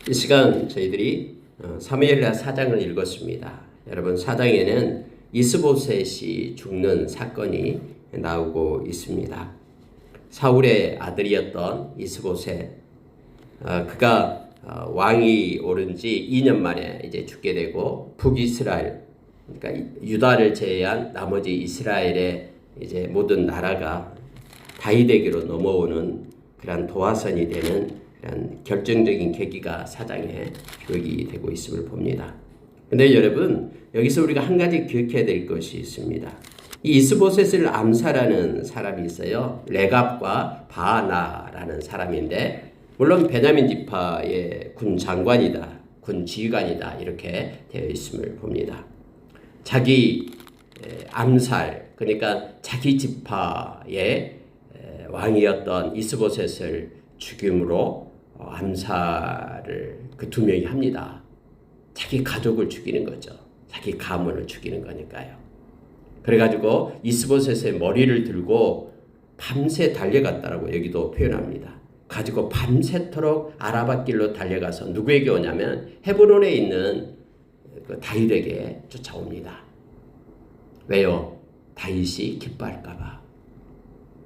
이 시간 저희들이 사무엘하 4장을 읽었습니다. 여러분 4장에는 이스보셋이 죽는 사건이 나오고 있습니다. 사울의 아들이었던 이스보셋, 그가 왕이 오른 지 2년 만에 이제 죽게 되고 북이스라엘, 그러니까 유다를 제외한 나머지 이스라엘의 이제 모든 나라가 다윗에게로 넘어오는 그런 도화선이 되는 그런 결정적인 계기가 4장에 기록이 되고 있음을 봅니다. 근데 여러분 여기서 우리가 한 가지 기억해야 될 것이 있습니다. 이 이스보셋을 암살하는 사람이 있어요. 레갑과 바하나라는 사람인데, 물론 베냐민 지파의 군 장관이다, 군 지휘관이다 이렇게 되어 있음을 봅니다. 자기 암살, 그러니까 자기 지파의 왕이었던 이스보셋을 죽임으로 암살을 그 두 명이 합니다. 자기 가족을 죽이는 거죠. 자기 가문을 죽이는 거니까요. 그래가지고 이스보셋의 머리를 들고 밤새 달려갔다라고 여기도 표현합니다. 가지고 밤새도록 아라바 길로 달려가서 누구에게 오냐면 헤브론에 있는 그 다윗에게 쫓아옵니다. 왜요? 다윗이 기뻐할까 봐.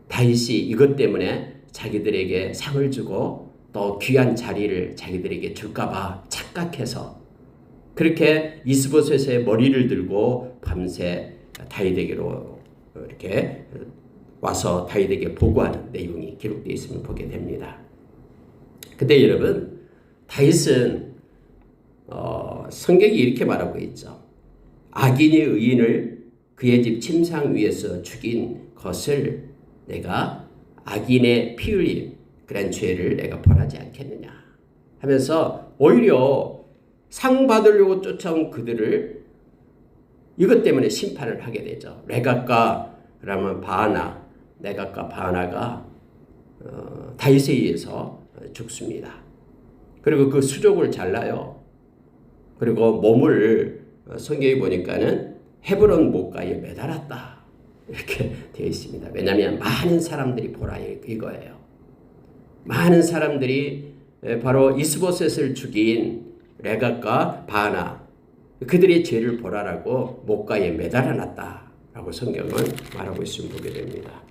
다윗이 이것 때문에 자기들에게 상을 주고 또 귀한 자리를 자기들에게 줄까 봐 착각해서 그렇게 이스보셋의 머리를 들고 밤새 다윗에게로 이렇게 와서 다윗에게 보고하는 내용이 기록되어 있음을 보게 됩니다. 근데 여러분, 다윗은 성경이 이렇게 말하고 있죠. 악인이 의인을 그의 집 침상 위에서 죽인 것을 내가 악인의 피 흘린 그런 죄를 내가 벌하지 않겠느냐 하면서 오히려 상 받으려고 쫓아온 그들을 이것 때문에 심판을 하게 되죠. 레갑과 그러면 레갑과 바하나가 다윗에 의해서 죽습니다. 그리고 그 수족을 잘라요. 그리고 몸을 성경에 보니까는 헤브론 못가에 매달았다 이렇게 되어 있습니다. 왜냐하면 많은 사람들이 보라 이거예요. 많은 사람들이 바로 이스보셋을 죽인 레갑과 바하나, 그들의 죄를 보라라고 못가에 매달아놨다라고 성경은 말하고 있음을 보게 됩니다.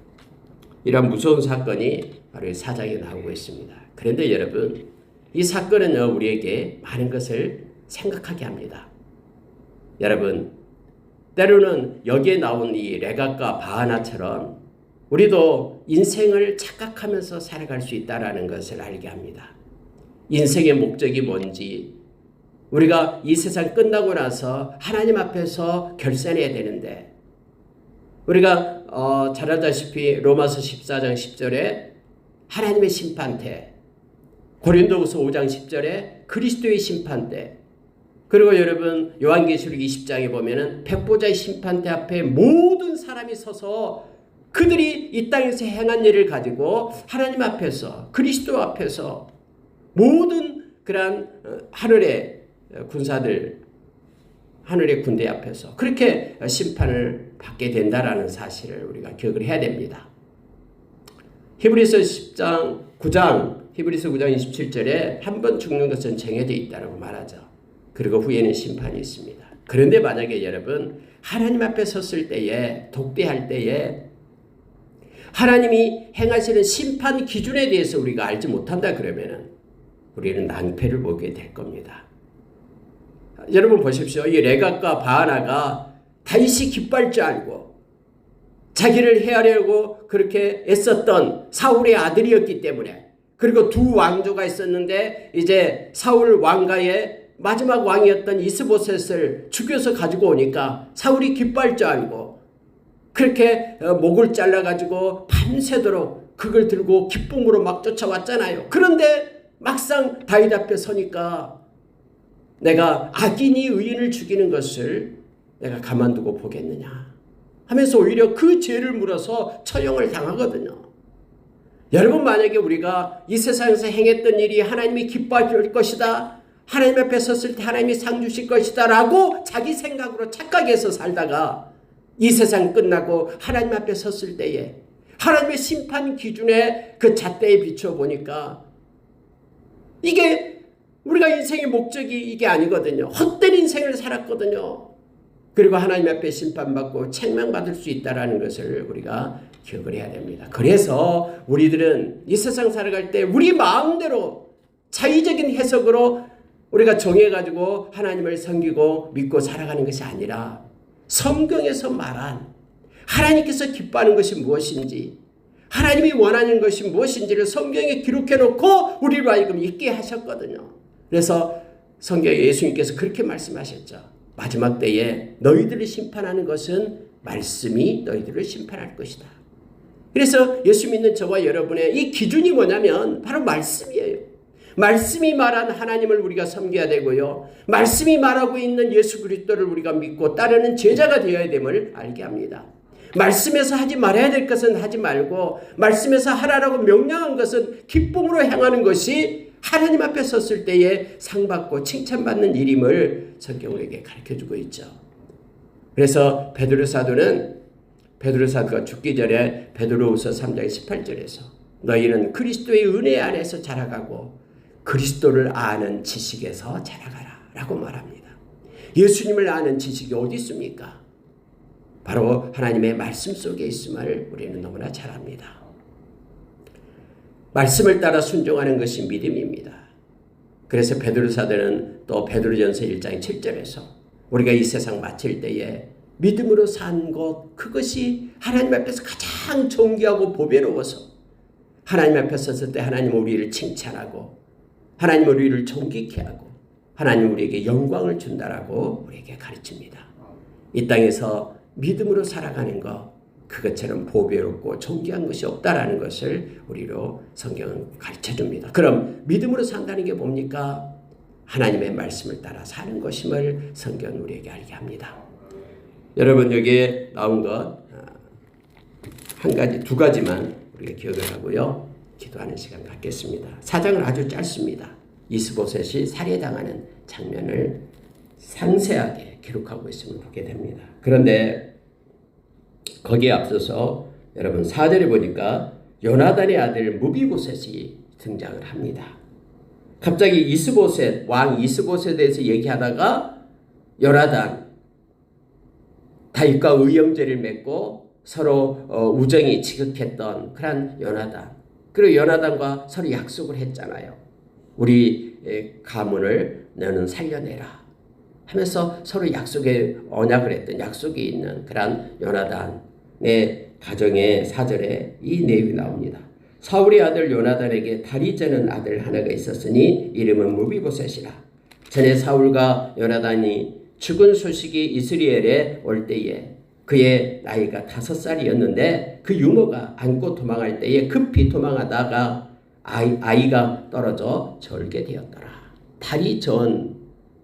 이런 무서운 사건이 바로 이 4장에 나오고 있습니다. 그런데 여러분, 이 사건은 우리에게 많은 것을 생각하게 합니다. 여러분, 때로는 여기에 나온 이 레갑과 바하나처럼 우리도 인생을 착각하면서 살아갈 수 있다는 것을 알게 합니다. 인생의 목적이 뭔지 우리가 이 세상 끝나고 나서 하나님 앞에서 결산해야 되는데, 우리가 잘 알다시피 로마서 14장 10절에 하나님의 심판대, 고린도후서 5장 10절에 그리스도의 심판대, 그리고 여러분 요한계시록 20장에 보면은 백보자의 심판대 앞에 모든 사람이 서서 그들이 이 땅에서 행한 일을 가지고 하나님 앞에서, 그리스도 앞에서 모든 그러한 하늘의 군사들, 하늘의 군대 앞에서 그렇게 심판을 받게 된다라는 사실을 우리가 기억을 해야 됩니다. 히브리서 9장 27절에 한 번 죽는 것은 정해져 있다고 말하죠. 그리고 후에는 심판이 있습니다. 그런데 만약에 여러분 하나님 앞에 섰을 때에, 독대할 때에 하나님이 행하시는 심판 기준에 대해서 우리가 알지 못한다 그러면은 우리는 낭패를 보게 될 겁니다. 여러분 보십시오. 이 레갑과 바하나가 다윗이 기뻐할 줄 알고 자기를 해하려고 그렇게 애썼던 사울의 아들이었기 때문에, 그리고 두 왕조가 있었는데 이제 사울 왕가의 마지막 왕이었던 이스보셋을 죽여서 가지고 오니까 사울이 기뻐할 줄 알고 그렇게 목을 잘라가지고 밤새도록 그걸 들고 기쁨으로 막 쫓아왔잖아요. 그런데 막상 다윗 앞에 서니까 내가 악인이 의인을 죽이는 것을 내가 가만두고 보겠느냐 하면서 오히려 그 죄를 물어서 처형을 당하거든요. 여러분, 만약에 우리가 이 세상에서 행했던 일이 하나님이 기뻐하실 것이다, 하나님 앞에 섰을 때 하나님이 상 주실 것이다 라고 자기 생각으로 착각해서 살다가 이 세상 끝나고 하나님 앞에 섰을 때에 하나님의 심판 기준에 그 잣대에 비춰보니까 이게 우리가 인생의 목적이 이게 아니거든요. 헛된 인생을 살았거든요. 그리고 하나님 앞에 심판받고 책망받을 수 있다는 것을 우리가 기억을 해야 됩니다. 그래서 우리들은 이 세상 살아갈 때 우리 마음대로 자의적인 해석으로 우리가 정해가지고 하나님을 섬기고 믿고 살아가는 것이 아니라 성경에서 말한 하나님께서 기뻐하는 것이 무엇인지, 하나님이 원하는 것이 무엇인지를 성경에 기록해놓고 우리로 하여금 있게 하셨거든요. 그래서 성경에 예수님께서 그렇게 말씀하셨죠. 마지막 때에 너희들을 심판하는 것은 말씀이 너희들을 심판할 것이다. 그래서 예수 믿는 저와 여러분의 이 기준이 뭐냐면 바로 말씀이에요. 말씀이 말한 하나님을 우리가 섬겨야 되고요. 말씀이 말하고 있는 예수 그리스도를 우리가 믿고 따르는 제자가 되어야 됨을 알게 합니다. 말씀에서 하지 말아야 될 것은 하지 말고 말씀에서 하라라고 명령한 것은 기쁨으로 행하는 것이 하나님 앞에 섰을 때에 상받고 칭찬받는 일임을 성경 우리에게 가르쳐주고 있죠. 그래서 베드로 사도는 베드로 사도가 죽기 전에 베드로후서 3장 18절에서 너희는 그리스도의 은혜 안에서 자라가고 그리스도를 아는 지식에서 자라가라 라고 말합니다. 예수님을 아는 지식이 어디 있습니까? 바로 하나님의 말씀 속에 있음을 우리는 너무나 잘 압니다. 말씀을 따라 순종하는 것이 믿음입니다. 그래서 베드로 사도는 또 베드로전서 1장 7절에서 우리가 이 세상 마칠 때에 믿음으로 산 것, 그것이 하나님 앞에서 가장 존귀하고 보배로워서 하나님 앞에 섰을 때 하나님 우리를 칭찬하고 하나님 우리를 존귀케 하고 하나님 우리에게 영광을 준다라고 우리에게 가르칩니다. 이 땅에서 믿음으로 살아가는 것, 그것처럼 보배롭고 존귀한 것이 없다라는 것을 우리로 성경은 가르쳐줍니다. 그럼 믿음으로 산다는 게 뭡니까? 하나님의 말씀을 따라 사는 것임을 성경은 우리에게 알게 합니다. 여러분 여기에 나온 것 한 가지, 두 가지만 우리가 기억을 하고요. 기도하는 시간 갖겠습니다. 사장은 아주 짧습니다. 이스보셋이 살해당하는 장면을 상세하게 기록하고 있음을 보게 됩니다. 그런데 거기에 앞서서 여러분 4절에 보니까 요나단의 아들 무비보셋이 등장을 합니다. 갑자기 이스보셋, 왕 이스보셋에 대해서 얘기하다가 요나단, 다윗과 의형제를 맺고 서로 우정이 지극했던 그런 요나단, 그리고 요나단과 서로 약속을 했잖아요. 우리 가문을 너는 살려내라 하면서 서로 약속에 언약을 했던 약속이 있는 그런 요나단의 가정의 4절에 이 내용이 나옵니다. 사울의 아들 요나단에게 다리 저는 아들 하나가 있었으니 이름은 무비보셋이라. 전에 사울과 요나단이 죽은 소식이 이스라엘에 올 때에 그의 나이가 5살이었는데 그 유모가 안고 도망할 때에 급히 도망하다가 아이가 떨어져 절게 되었더라. 다리 전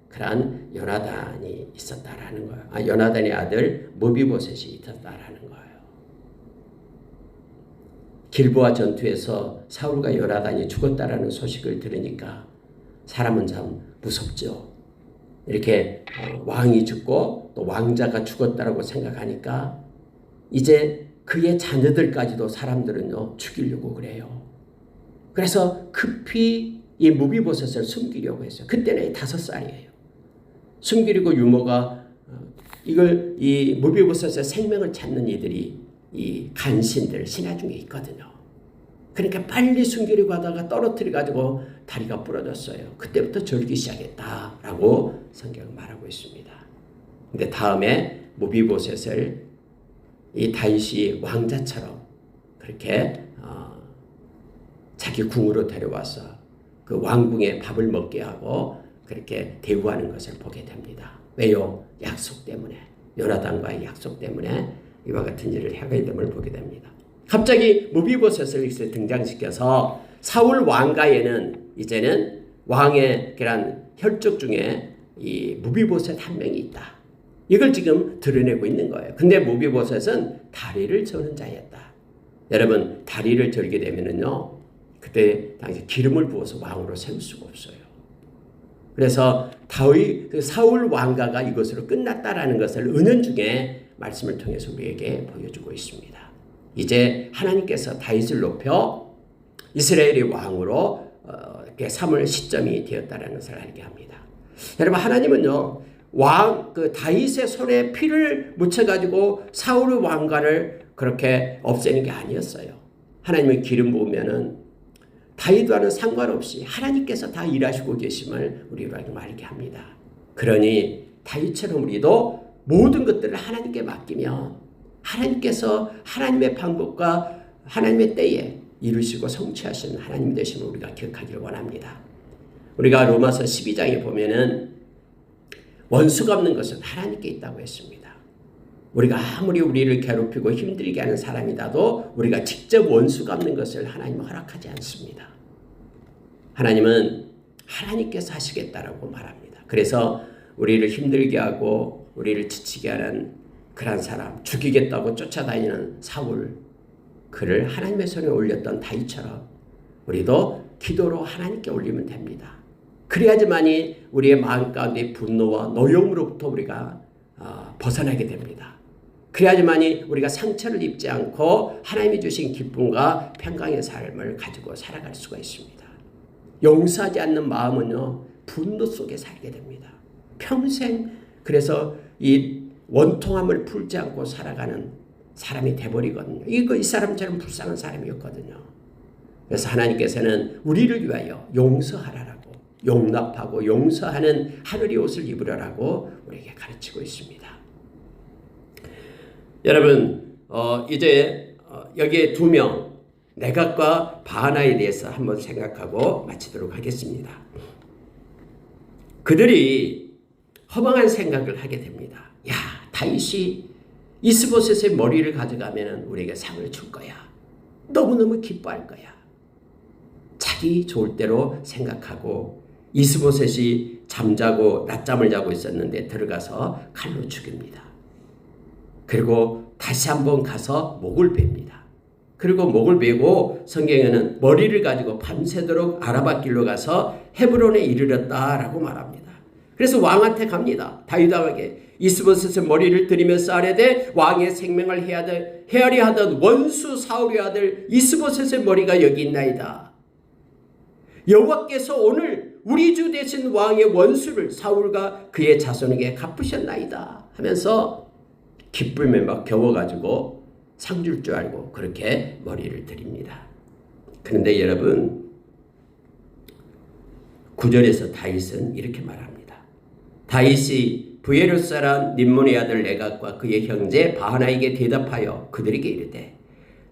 그런 요나단이 있었다라는 거예요. 요나단의 아들 무비보셋이 있었다라는 거예요. 길보아 전투에서 사울과 요나단이 죽었다라는 소식을 들으니까 사람은 참 무섭죠. 이렇게 왕이 죽고 또 왕자가 죽었다라고 생각하니까 이제 그의 자녀들까지도 사람들은요 죽이려고 그래요. 그래서 급히 이 무비보셋을 숨기려고 했어요. 그때는 5살이에요. 숨기려고 유모가 이걸 이 무비보셋의 생명을 찾는 이들이 이 간신들 신하 중에 있거든요. 그러니까 빨리 숨기려고 하다가 떨어뜨려 가지고 다리가 부러졌어요. 그때부터 절기 시작했다라고 성경은 말하고 있습니다. 근데 다음에 무비보셋을 이 다윗이 왕자처럼 그렇게 자기 궁으로 데려와서 그 왕궁에 밥을 먹게 하고 그렇게 대우하는 것을 보게 됩니다. 왜요? 약속 때문에, 요나단과의 약속 때문에 이와 같은 일을 하게 됨을 보게 됩니다. 갑자기 무비보셋을 이렇게 등장시켜서 사울 왕가에는 이제는 왕의 그런 혈족 중에 이 무비보셋 한 명이 있다. 이걸 지금 드러내고 있는 거예요. 근데 무비보셋은 다리를 저는 자였다. 여러분 다리를 절게 되면은요, 그때 당시 기름을 부어서 왕으로 세울 수가 없어요. 그래서 사울 왕가가 이것으로 끝났다라는 것을 은연중에 말씀을 통해서 우리에게 보여주고 있습니다. 이제 하나님께서 다윗을 높여 이스라엘의 왕으로 삼을 시점이 되었다는 것을 알게 합니다. 여러분, 하나님은요, 그 다윗의 손에 피를 묻혀가지고 사울의 왕관을 그렇게 없애는 게 아니었어요. 하나님은 기름 부으면은 다윗과는 상관없이 하나님께서 다 일하시고 계심을 우리에게 알게 합니다. 그러니 다윗처럼 우리도 모든 것들을 하나님께 맡기면 하나님께서 하나님의 방법과 하나님의 때에 이루시고 성취하시는 하나님 되심을 우리가 기억하기를 원합니다. 우리가 로마서 12장에 보면은 원수가 없는 것은 하나님께 있다고 했습니다. 우리가 아무리 우리를 괴롭히고 힘들게 하는 사람이라도 우리가 직접 원수가 없는 것을 하나님은 허락하지 않습니다. 하나님은 하나님께서 하시겠다라고 말합니다. 그래서 우리를 힘들게 하고 우리를 지치게 하는 그런 사람, 죽이겠다고 쫓아다니는 사울, 그를 하나님의 손에 올렸던 다윗처럼 우리도 기도로 하나님께 올리면 됩니다. 그래야지만이 우리의 마음 가운데 분노와 노여움으로부터 우리가 벗어나게 됩니다. 그래야지만이 우리가 상처를 입지 않고 하나님이 주신 기쁨과 평강의 삶을 가지고 살아갈 수가 있습니다. 용서하지 않는 마음은요, 분노 속에 살게 됩니다. 평생 그래서 이 원통함을 풀지 않고 살아가는 사람이 돼버리거든요. 이 사람처럼 불쌍한 사람이었거든요. 그래서 하나님께서는 우리를 위하여 용서하라라고, 용납하고 용서하는 하늘의 옷을 입으라라고 우리에게 가르치고 있습니다. 여러분, 이제 여기에 두 명, 네갓과 바하나에 대해서 한번 생각하고 마치도록 하겠습니다. 그들이 허망한 생각을 하게 됩니다. 야, 다윗이 이스보셋의 머리를 가져가면 우리에게 상을 줄 거야. 너무너무 기뻐할 거야. 자기 좋을 대로 생각하고 이스보셋이 잠자고 낮잠을 자고 있었는데 들어가서 칼로 죽입니다. 그리고 다시 한번 가서 목을 뱁니다. 그리고 목을 베고 성경에는 머리를 가지고 밤새도록 아라바 길로 가서 헤브론에 이르렀다라고 말합니다. 그래서 왕한테 갑니다. 다윗 왕에게 이스보셋의 머리를 들이면서 아뢰되 왕의 생명을 헤아려 하던 원수 사울의 아들 이스보셋의 머리가 여기 있나이다. 여호와께서 오늘 우리 주 되신 왕의 원수를 사울과 그의 자손에게 갚으셨나이다 하면서 기쁨에 막 겨워가지고 상 줄 줄 알고 그렇게 머리를 드립니다. 그런데 여러분, 9절에서 다윗은 이렇게 말합니다. 다윗이 부에롯 사람 림몬의 아들 네갓과 그의 형제 바하나에게 대답하여 그들에게 이르되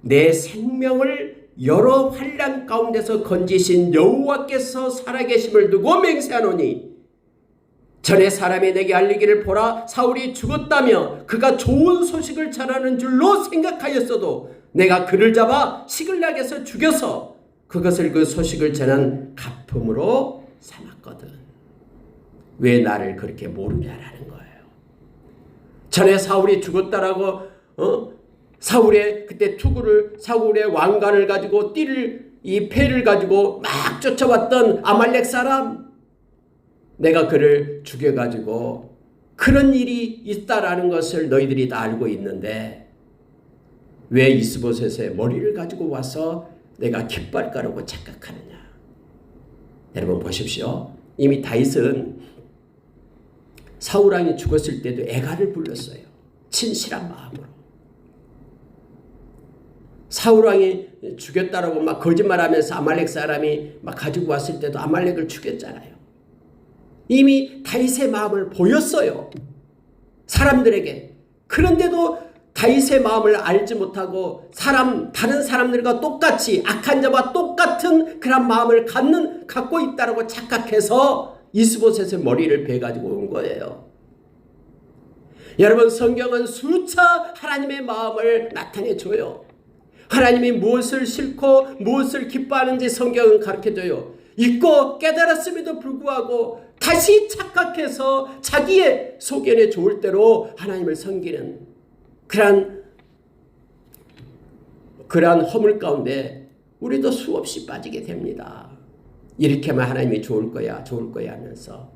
내 생명을 여러 환난 가운데서 건지신 여호와께서 살아계심을 두고 맹세하노니 전에 사람이 내게 알리기를 보라 사울이 죽었다며 그가 좋은 소식을 전하는 줄로 생각하였어도 내가 그를 잡아 시글락에서 죽여서 그것을 그 소식을 전한 가품으로 삼았거든. 왜 나를 그렇게 모르냐라는 거예요. 전에 사울이 죽었다라고 사울의 그때 사울의 왕관을 가지고 이 패를 가지고 막 쫓아왔던 아말렉 사람, 내가 그를 죽여가지고 그런 일이 있다라는 것을 너희들이 다 알고 있는데 왜 이스보셋의 머리를 가지고 와서 내가 기뻐할 거라고 착각하느냐. 여러분 보십시오. 이미 다윗은 사울왕이 죽었을 때도 애가를 불렀어요. 진실한 마음으로. 사울왕이 죽였다라고 막 거짓말하면서 아말렉 사람이 막 가지고 왔을 때도 아말렉을 죽였잖아요. 이미 다윗의 마음을 보였어요. 사람들에게. 그런데도 다윗의 마음을 알지 못하고 다른 사람들과 똑같이 악한 자와 똑같은 그런 마음을 갖고 있다라고 착각해서 이스보셋의 머리를 베가지고 온 거예요. 여러분, 성경은 수차 하나님의 마음을 나타내줘요. 하나님이 무엇을 싫고 무엇을 기뻐하는지 성경은 가르쳐줘요. 잊고 깨달았음에도 불구하고 다시 착각해서 자기의 소견에 좋을 대로 하나님을 섬기는 그러한 허물 가운데 우리도 수없이 빠지게 됩니다. 이렇게 하면 하나님이 좋을 거야 하면서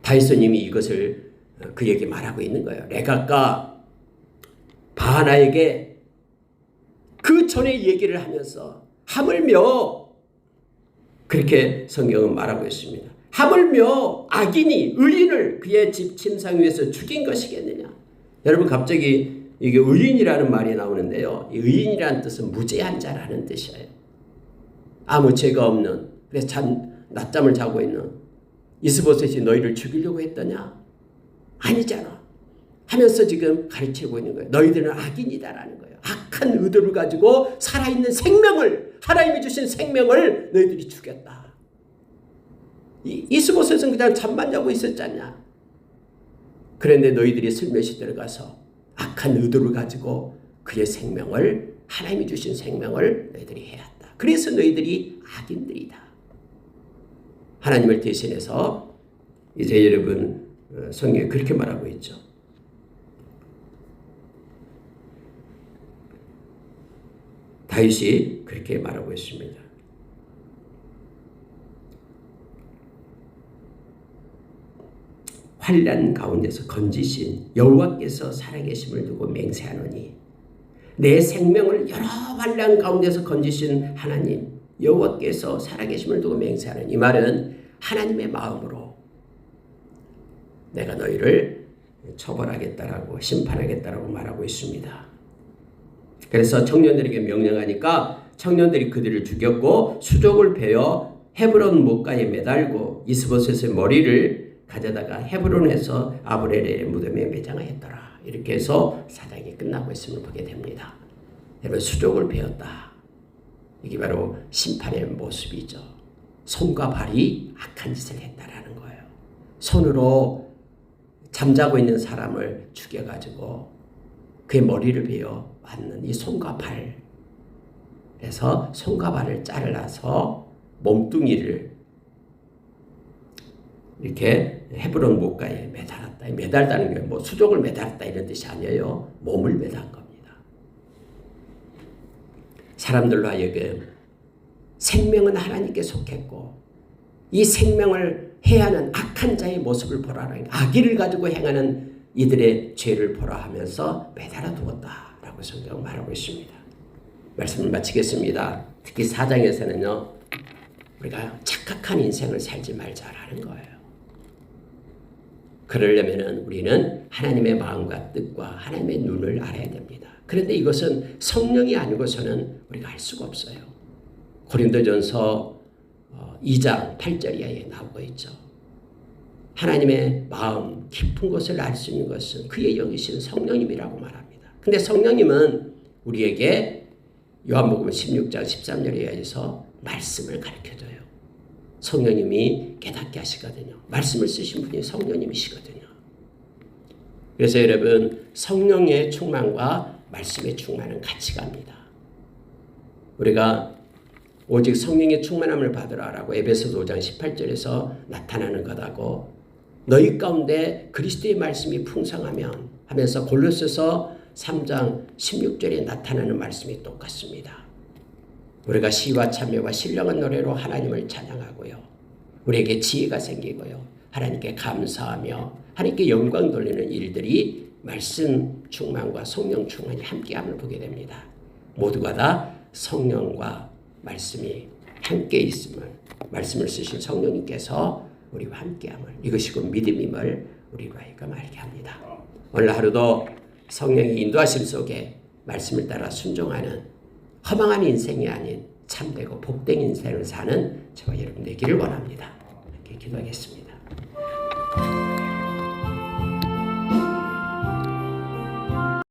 다윗님이 이것을 그에게 말하고 있는 거예요. 레갑과 바하나에게 그 전에 얘기를 하면서 하물며 그렇게 성경은 말하고 있습니다. 하물며 악인이 의인을 그의 집 침상 위에서 죽인 것이겠느냐. 여러분 갑자기 이게 의인이라는 말이 나오는데요. 이 의인이라는 뜻은 무죄한 자라는 뜻이에요. 아무 죄가 없는, 그래서 낮잠을 자고 있는 이스보셋이 너희를 죽이려고 했더냐? 아니잖아. 하면서 지금 가르치고 있는 거예요. 너희들은 악인이다라는 거예요. 악한 의도를 가지고 살아있는 생명을, 하나님이 주신 생명을 너희들이 죽였다. 이스보셋은 그냥 잠만 자고 있었잖냐. 그런데 너희들이 슬며시 들어가서 악한 의도를 가지고 그의 생명을, 하나님이 주신 생명을 너희들이 해왔다. 그래서 너희들이 악인들이다. 하나님을 대신해서 이제 여러분 성경에 그렇게 말하고 있죠. 다윗이 그렇게 말하고 있습니다. 환난 가운데서 건지신 여호와께서 살아계심을 두고 맹세하노니, 내 생명을 여러 환난 가운데서 건지신 하나님 여호와께서 살아계심을 두고 맹세하노니, 이 말은 하나님의 마음으로 내가 너희를 처벌하겠다라고, 심판하겠다라고 말하고 있습니다. 그래서 청년들에게 명령하니까 청년들이 그들을 죽였고 수족을 베어 헤브론 못가에 매달고 이스보셋의 머리를 가져다가 헤브론에서 아브넬의 무덤에 매장하였더라. 이렇게 해서 사장이 끝나고 있음을 보게 됩니다. 여러분, 수족을 베었다. 이게 바로 심판의 모습이죠. 손과 발이 악한 짓을 했다라는 거예요. 손으로 잠자고 있는 사람을 죽여가지고 그의 머리를 베어 왔는 이 손과 발. 그래서 손과 발을 잘라서 몸뚱이를 이렇게 헤브론 못가에 매달았다. 매달다는 게 뭐 수족을 매달았다 이런 뜻이 아니에요. 몸을 매단 겁니다. 사람들로 하여금 생명은 하나님께 속했고 이 생명을 해하는 악한 자의 모습을 보라는, 악의를 가지고 행하는 이들의 죄를 보라 하면서 매달아 두었다라고 성경은 말하고 있습니다. 말씀을 마치겠습니다. 특히 4장에서는요. 우리가 착각한 인생을 살지 말자라는 거예요. 그러려면 우리는 하나님의 마음과 뜻과 하나님의 눈을 알아야 됩니다. 그런데 이것은 성령이 아니고서는 우리가 알 수가 없어요. 고린도전서 2장 8절 이하에 나오고 있죠. 하나님의 마음 깊은 것을 알 수 있는 것은 그의 영이신 성령님이라고 말합니다. 근데 성령님은 우리에게 요한복음 16장 13절에 의해서 말씀을 가르쳐줘요. 성령님이 깨닫게 하시거든요. 말씀을 쓰신 분이 성령님이시거든요. 그래서 여러분, 성령의 충만과 말씀의 충만은 같이 갑니다. 우리가 오직 성령의 충만함을 받으라라고 에베소서 5장 18절에서 나타나는 것하고, 너희 가운데 그리스도의 말씀이 풍성하면 하면서 골로새서 3장 16절에 나타나는 말씀이 똑같습니다. 우리가 시와 참여와 신령한 노래로 하나님을 찬양하고요. 우리에게 지혜가 생기고요. 하나님께 감사하며 하나님께 영광 돌리는 일들이 말씀 충만과 성령 충만이 함께함을 보게 됩니다. 모두가 다 성령과 말씀이 함께 있음을, 말씀을 쓰신 성령님께서 우리와 함께함을, 이것이 곧 믿음임을 우리로 하여금 알게 합니다. 오늘 하루도 성령의 인도하심 속에 말씀을 따라 순종하는 허망한 인생이 아닌 참되고 복된 인생을 사는 저와 여러분 되기를 원합니다. 이렇게 기도하겠습니다.